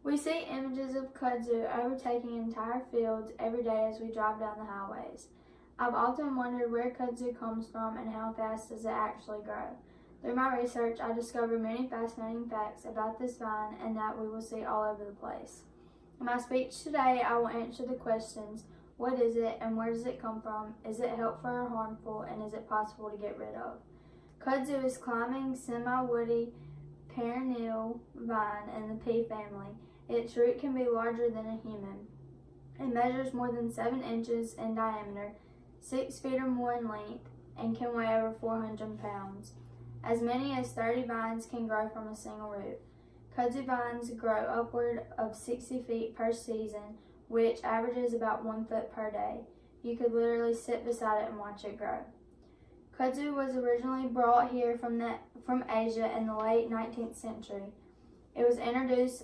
We see images of kudzu overtaking entire fields every day as we drive down the highways. I've often wondered where kudzu comes from and how fast does it actually grow. Through my research, I discovered many fascinating facts about this vine and that we will see all over the place. In my speech today, I will answer the questions: what is it and where does it come from? Is it helpful or harmful, and is it possible to get rid of? Kudzu is climbing, semi-woody, perennial vine in the pea family. Its root can be larger than a human. It measures more than 7 inches in diameter, 6 feet or more in length, and can weigh over 400 pounds. As many as 30 vines can grow from a single root. Kudzu vines grow upward of 60 feet per season, which averages about 1 foot per day. You could literally sit beside it and watch it grow. Kudzu was originally brought here from Asia in the late 19th century. It was introduced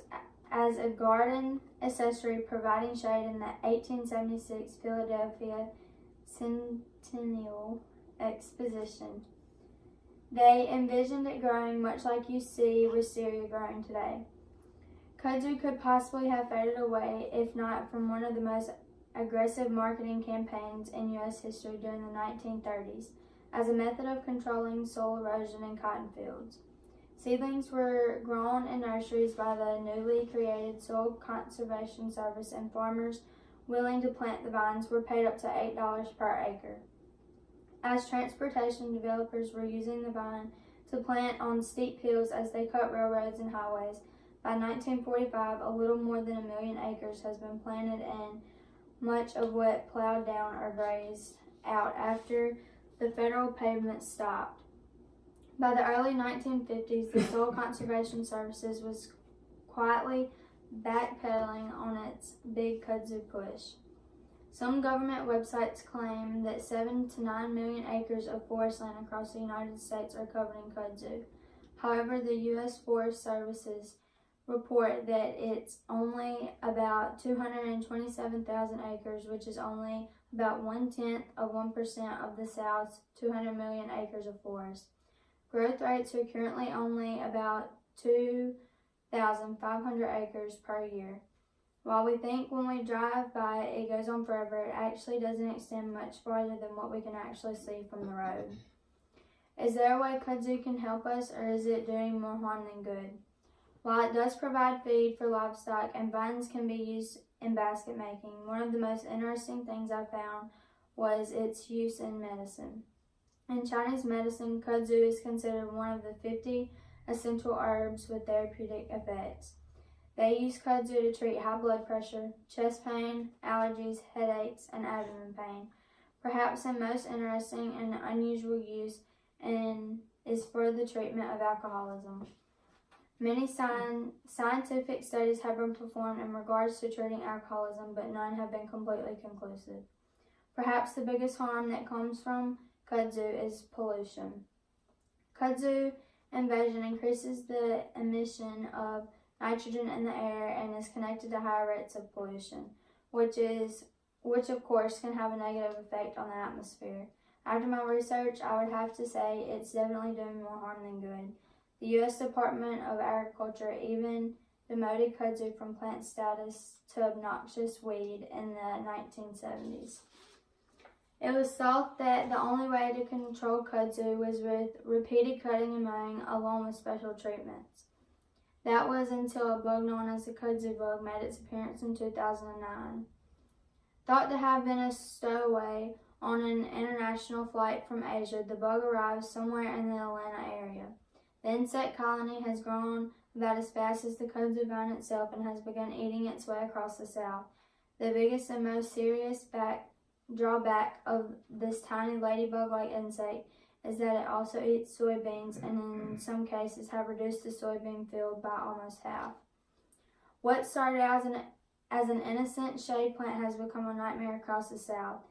as a garden accessory providing shade in the 1876 Philadelphia Centennial Exposition. They envisioned it growing much like you see wisteria growing today. Kudzu could possibly have faded away if not from one of the most aggressive marketing campaigns in U.S. history during the 1930s as a method of controlling soil erosion in cotton fields. Seedlings were grown in nurseries by the newly created Soil Conservation Service, and farmers willing to plant the vines were paid up to $8 per acre. As transportation developers were using the vine to plant on steep hills as they cut railroads and highways, by 1945 a little more than 1 million acres has been planted and much of it plowed down or grazed out after the federal pavement stopped. By the early 1950s, the Soil Conservation Services was quietly backpedaling on its big kudzu push. Some government websites claim that 7 to 9 million acres of forest land across the United States are covered in kudzu. However, the U.S. Forest Services report that it's only about 227,000 acres, which is only about 1/10 of 1% of the South's 200 million acres of forest. Growth rates are currently only about 2,500 acres per year. While we think when we drive by it goes on forever, it actually doesn't extend much farther than what we can actually see from the road. Is there a way kudzu can help us, or is it doing more harm than good? While it does provide feed for livestock and vines can be used in basket making, one of the most interesting things I found was its use in medicine. In Chinese medicine, kudzu is considered one of the 50 essential herbs with therapeutic effects. They use kudzu to treat high blood pressure, chest pain, allergies, headaches, and abdomen pain. Perhaps the most interesting and unusual use is for the treatment of alcoholism. Many scientific studies have been performed in regards to treating alcoholism, but none have been completely conclusive. Perhaps the biggest harm that comes from kudzu is pollution. Kudzu invasion increases the emission of nitrogen in the air and is connected to higher rates of pollution, which of course can have a negative effect on the atmosphere. After my research, I would have to say it's definitely doing more harm than good. The U.S. Department of Agriculture even demoted kudzu from plant status to obnoxious weed in the 1970s. It was thought that the only way to control kudzu was with repeated cutting and mowing along with special treatments. That was until a bug known as the kudzu bug made its appearance in 2009. Thought to have been a stowaway on an international flight from Asia, the bug arrived somewhere in the Atlanta area. The insect colony has grown about as fast as the kudzu vine itself and has begun eating its way across the South. The biggest and most serious drawback of this tiny ladybug-like insect is that it also eats soybeans and in some cases have reduced the soybean field by almost half. What started as an innocent shade plant has become a nightmare across the South.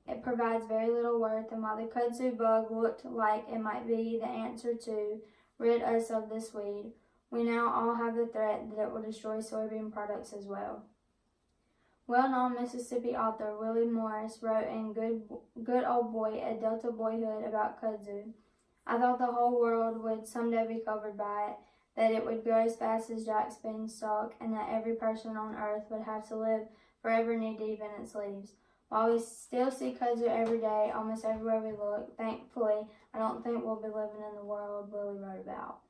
It provides very little worth, and while the kudzu bug looked like it might be the answer to rid us of this weed, we now all have the threat that it will destroy soybean products as well. Well-known Mississippi author Willie Morris wrote in Good Old Boy, A Delta Boyhood about kudzu. I thought the whole world would someday be covered by it, that it would grow as fast as Jack's beanstalk, and that every person on earth would have to live forever knee-deep in its leaves. While we still see kudzu every day, almost everywhere we look, thankfully, I don't think we'll be living in the world Willie wrote about.